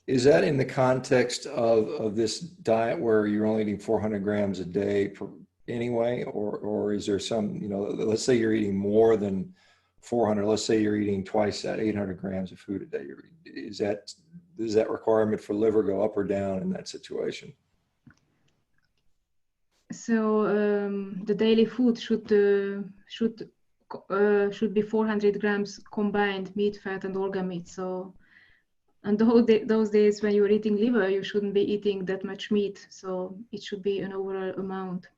Is that in the context of this diet where you're only eating 400 grams a day anyway, or is there some, you know, let's say you're eating more than 400, let's say you're eating twice that, 800 grams of food a day, does that requirement for liver go up or down in that situation? So the daily food should be 400 grams combined meat, fat, and organ meat. So, and those days when you're eating liver, you shouldn't be eating that much meat. So it should be an overall amount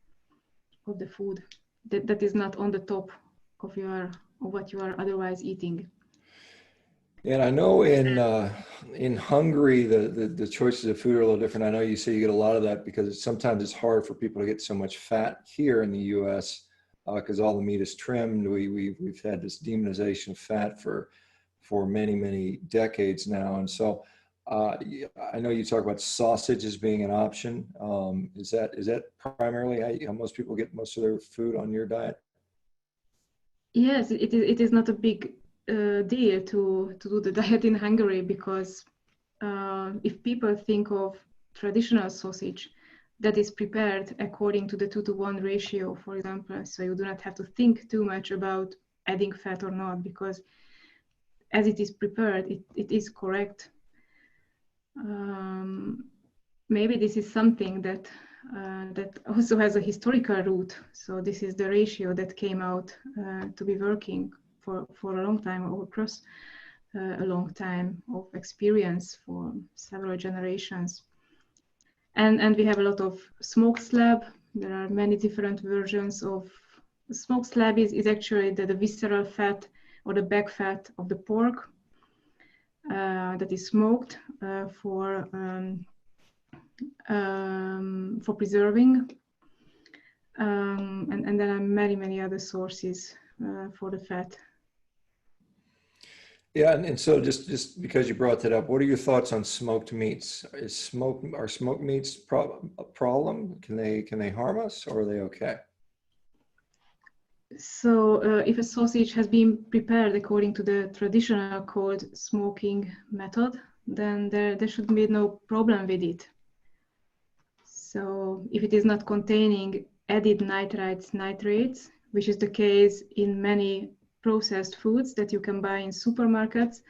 of the food that is not on the top of what you are otherwise eating. And I know in Hungary the choices of food are a little different. I know you say you get a lot of that because sometimes it's hard for people to get so much fat here in the U.S. Because all the meat is trimmed. We've had this demonization of fat for many decades now, and so I know you talk about sausage as being an option. Is that primarily how most people get most of their food on your diet? Yes, it is not a big deal to do the diet in Hungary, because if people think of traditional sausage that is prepared according to the 2-to-1 ratio, for example, so you do not have to think too much about adding fat or not, because as it is prepared, it is correct. Maybe this is something that also has a historical root. So this is the ratio that came out to be working for a long time, or across a long time of experience for several generations. And we have a lot of smoked slab. There are many different versions of smoked slab. Is actually the visceral fat or the back fat of the pork that is smoked for preserving. And there are many other sources for the fat. Yeah, and so just because you brought that up, what are your thoughts on smoked meats? Are smoked meats a problem? Can they harm us, or are they okay? So if a sausage has been prepared according to the traditional cold smoking method, then there should be no problem with it. So if it is not containing added nitrates, which is the case in many processed foods that you can buy in supermarkets,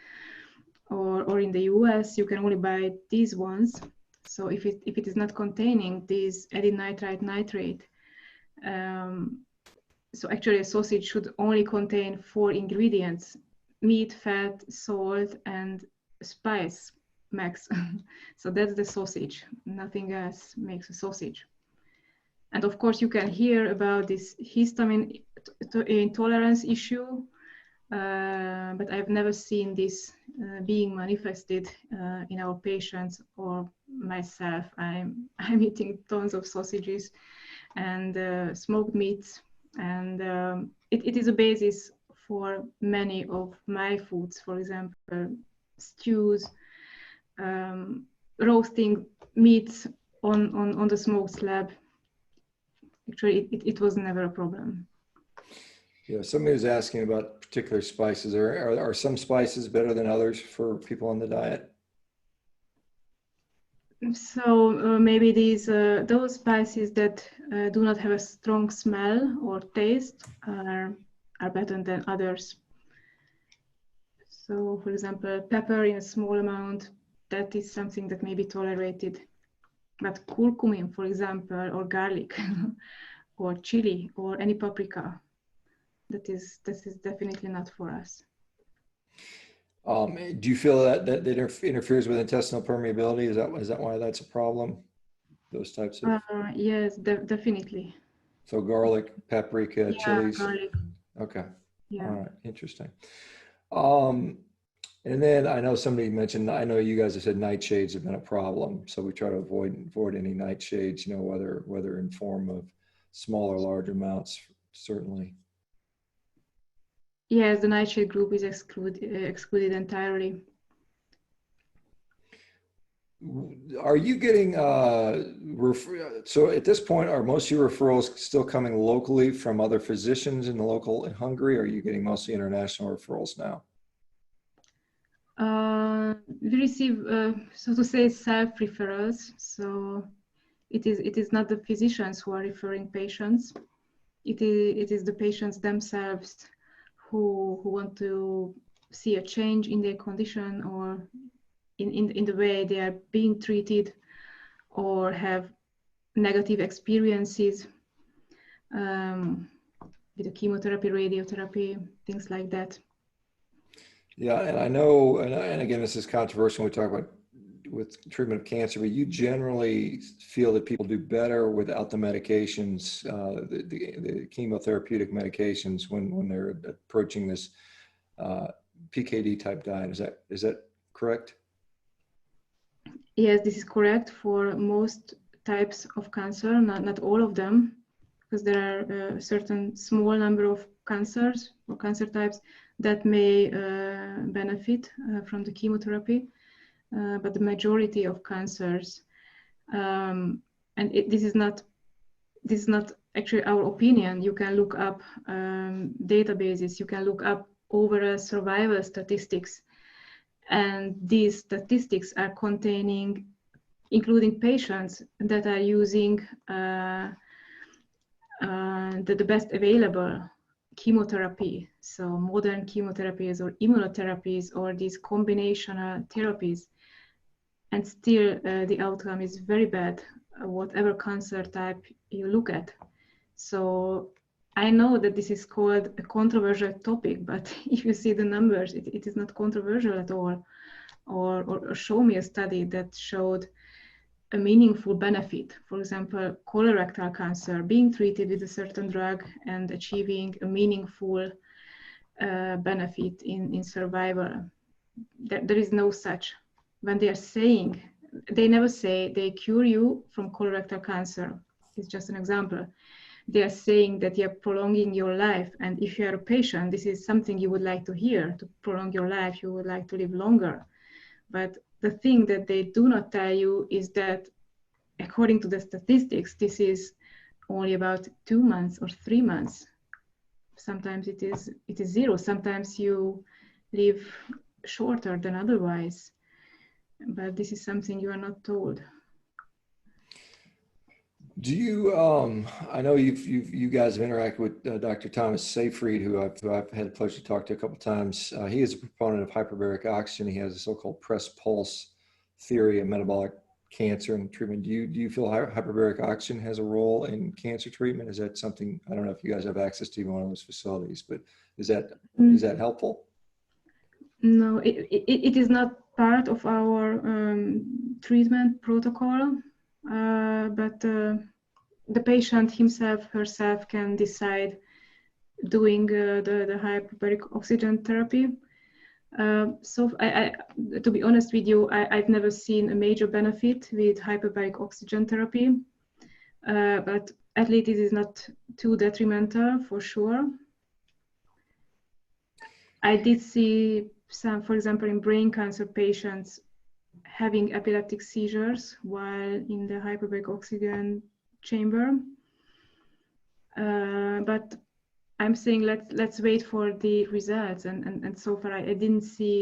or in the US, you can only buy these ones. So if it is not containing these added nitrate, so actually a sausage should only contain 4 ingredients: meat, fat, salt, and spice. max. So that's the sausage. Nothing else makes a sausage. And of course, you can hear about this histamine intolerance issue, but I've never seen this being manifested in our patients or myself. I'm eating tons of sausages and smoked meats, and it is a basis for many of my foods. For example, stews, roasting meats on the smoked slab. Actually, it was never a problem. Yeah, somebody was asking about particular spices. Are some spices better than others for people on the diet? So maybe those spices that do not have a strong smell or taste are better than others. So, for example, pepper in a small amount, that is something that may be tolerated. But curcumin, for example, or garlic, or chili, or any paprika, this is definitely not for us. Do you feel that interferes with intestinal permeability? Is that why that's a problem? Those types of yes, definitely. So garlic, paprika, chilies. Garlic. Okay. Yeah. All right. Interesting. And then I know somebody mentioned, I know you guys have said nightshades have been a problem. So we try to avoid any nightshades, whether in form of small or large amounts, certainly. Yes, the nightshade group is excluded entirely. Are you getting, so at this point, are most of your referrals still coming locally from other physicians in Hungary? Or are you getting mostly international referrals now? We receive, so to say, self-referrals. So it is not the physicians who are referring patients. It is the patients themselves who want to see a change in their condition or in the way they are being treated, or have negative experiences with the chemotherapy, radiotherapy, things like that. Yeah, and I know, and again, this is controversial when we talk about with treatment of cancer, but you generally feel that people do better without the medications, the chemotherapeutic medications when they're approaching this PKD type diet. Is that correct? Yes, this is correct for most types of cancer, not all of them, because there are a certain small number of cancers or cancer types that may benefit from the chemotherapy, but the majority of cancers, and this is not actually our opinion. You can look up databases, you can look up overall survival statistics, and these statistics are including patients that are using the best available chemotherapy, so modern chemotherapies or immunotherapies or these combinational therapies, and still the outcome is very bad, whatever cancer type you look at. So I know that this is called a controversial topic, but if you see the numbers, it is not controversial at all. Or show me a study that showed a meaningful benefit. For example, colorectal cancer, being treated with a certain drug and achieving a meaningful benefit in survival. There is no such. When they are saying, they never say they cure you from colorectal cancer. It's just an example. They are saying that you're prolonging your life, and if you're a patient, this is something you would like to hear. To prolong your life, you would like to live longer. But the thing that they do not tell you is that according to the statistics, this is only about 2 months or 3 months. Sometimes it is 0. Sometimes you live shorter than otherwise. But this is something you are not told. Do you? I know you guys have interacted with Dr. Thomas Seyfried, who I've had the pleasure to talk to a couple of times. He is a proponent of hyperbaric oxygen. He has a so-called press pulse theory of metabolic cancer and treatment. Do you feel hyperbaric oxygen has a role in cancer treatment? Is that something? I don't know if you guys have access to even one of those facilities, but is that helpful? No, it is not part of our treatment protocol, but the patient himself, herself can decide doing the hyperbaric oxygen therapy. So to be honest with you, I've never seen a major benefit with hyperbaric oxygen therapy, but at least it is not too detrimental for sure. I did see some, for example, in brain cancer patients having epileptic seizures while in the hyperbaric oxygen chamber. But I'm saying let's wait for the results, and so far I didn't see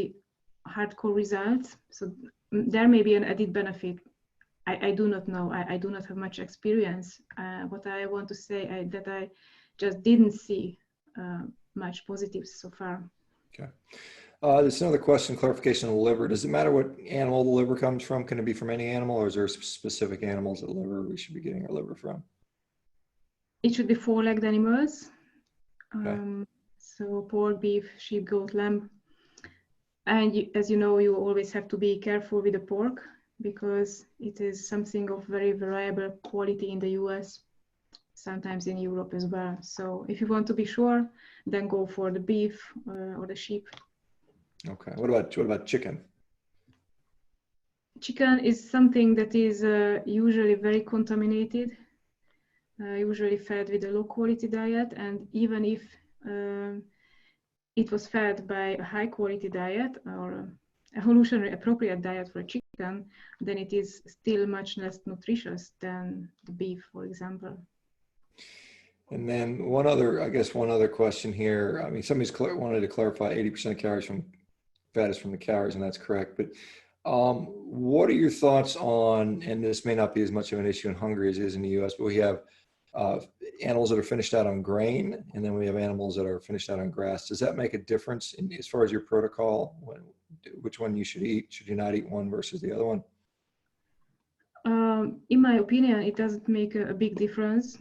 hardcore results. So there may be an added benefit. I do not know. I do not have much experience. What I want to say that I just didn't see much positives so far. Okay. There's another question, clarification on the liver. Does it matter what animal the liver comes from? Can it be from any animal, or is there specific animals that liver we should be getting our liver from? It should be four-legged animals. Okay. So pork, beef, sheep, goat, lamb. And as you know, you always have to be careful with the pork because it is something of very variable quality in the US, sometimes in Europe as well. So if you want to be sure, then go for the beef or the sheep. Okay. What about chicken? Chicken is something that is usually very contaminated, usually fed with a low quality diet, and even if it was fed by a high quality diet or evolutionary appropriate diet for chicken, then it is still much less nutritious than the beef, for example. And then one other question here. I mean, somebody's wanted to clarify 80% of calories from fat is from the calories, and that's correct. But what are your thoughts on, and this may not be as much of an issue in Hungary as it is in the US, but we have animals that are finished out on grain, and then we have animals that are finished out on grass. Does that make a difference as far as your protocol? Which one you should eat? Should you not eat one versus the other one? In my opinion, it doesn't make a big difference.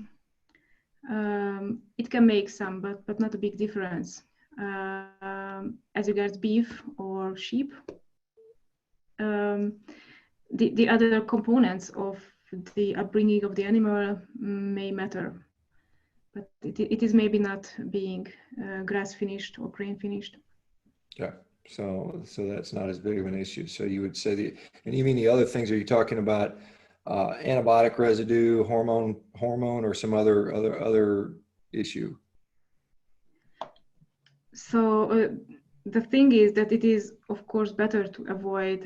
It can make some, but not a big difference. As regards beef or sheep, the other components of the upbringing of the animal may matter, but it is maybe not being grass finished or grain finished. Yeah, so that's not as big of an issue. So you would say and you mean the other things? Are you talking about antibiotic residue, hormone, or some other issue? So the thing is that it is, of course, better to avoid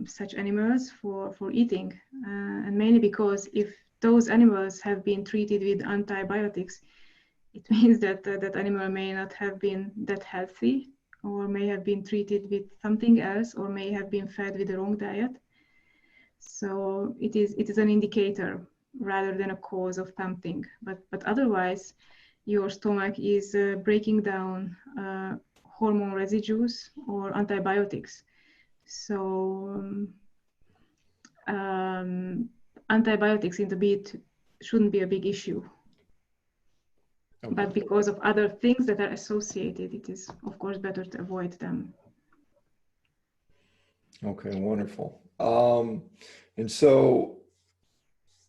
such animals for eating, and mainly because if those animals have been treated with antibiotics, it means that that animal may not have been that healthy, or may have been treated with something else, or may have been fed with the wrong diet. So it is an indicator rather than a cause of something. But otherwise, your stomach is breaking down hormone residues or antibiotics. So antibiotics in the beet shouldn't be a big issue. Okay. But because of other things that are associated, it is, of course, better to avoid them. Okay, wonderful. And so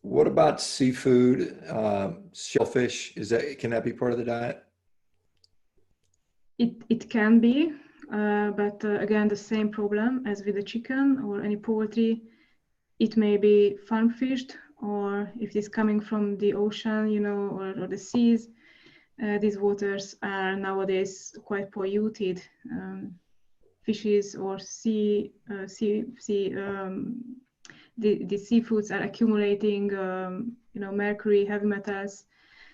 what about seafood, shellfish? Can that be part of the diet? It can be, but again, the same problem as with the chicken or any poultry. It may be farm fished, or if it is coming from the ocean, or the seas. These waters are nowadays quite polluted. Fishes or the seafoods are accumulating, mercury, heavy metals.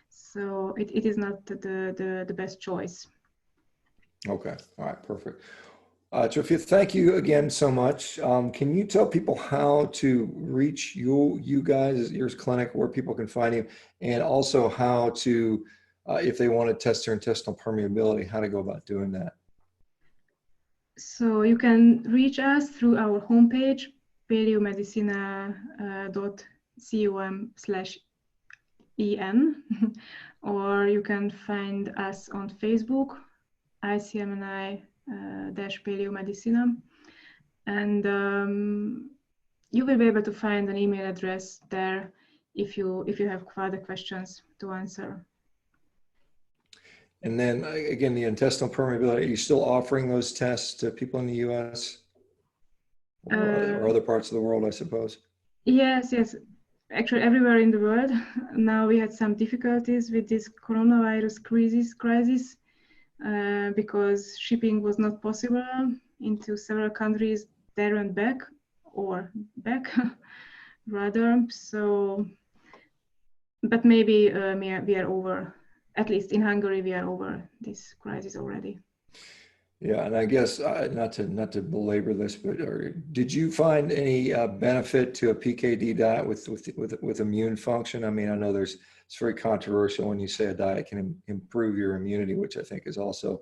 So it is not the best choice. Okay. All right. Perfect. Zsofia, thank you again so much. Can you tell people how to reach you guys, your clinic, where people can find you, and also how to, if they want to test their intestinal permeability, how to go about doing that? So you can reach us through our homepage, paleomedicina.com/en, or you can find us on Facebook, ICMNI-Paleo Medicina, And you will be able to find an email address there if you have further questions to answer. And then again, the intestinal permeability, are you still offering those tests to people in the US or other parts of the world, I suppose? Yes. Actually, everywhere in the world. Now we had some difficulties with this coronavirus crisis because shipping was not possible into several countries there and back, or back rather. So, but maybe we are over, at least in Hungary, we are over this crisis already. Yeah, and I guess not to belabor this, but did you find any benefit to a PKD diet with immune function? I mean, I know it's very controversial when you say a diet can improve your immunity, which I think is also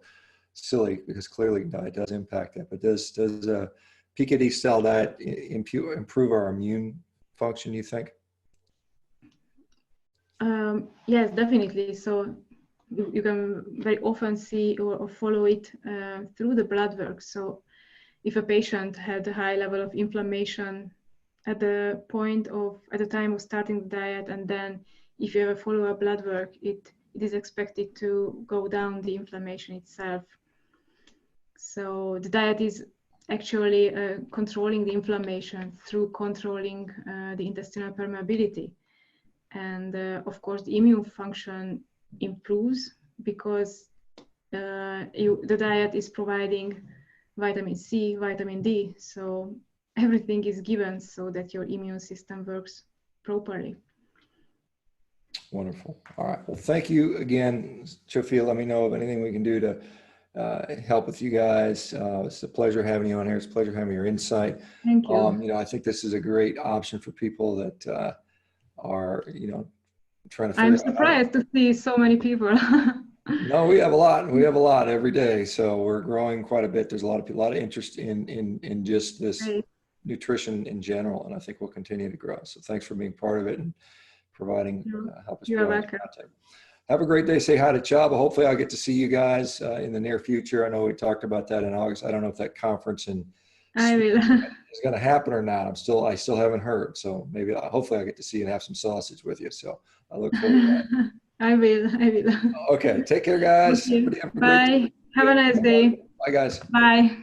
silly because clearly diet does impact that. But does a PKD style diet improve our immune function, you think? Yes, definitely. So you can very often see or follow it through the blood work. So if a patient had a high level of inflammation at the time of starting the diet, and then if you have a follow-up blood work, it is expected to go down the inflammation itself. So the diet is actually controlling the inflammation through controlling the intestinal permeability. And of course, the immune function improves because the diet is providing vitamin C, vitamin D. So everything is given so that your immune system works properly. Wonderful. All right. Well, thank you again, Zsofia. Let me know of anything we can do to help with you guys. It's a pleasure having you on here. It's a pleasure having your insight. Thank you. I think this is a great option for people that are, trying to figure out. I'm surprised to see so many people. No, we have a lot. We have a lot every day. So we're growing quite a bit. There's a lot of interest in just this nutrition in general, and I think we'll continue to grow. So thanks for being part of it and providing help us provide content. Have a great day. Say hi to Chaba. Hopefully I'll get to see you guys in the near future. I know we talked about that in August. I don't know if that conference I will. is going to happen or not. I still haven't heard. So maybe, hopefully I'll get to see you and have some sausage with you. So I look forward to that. I will. Okay. Take care, guys. Bye. Have a nice day. Bye, guys. Bye.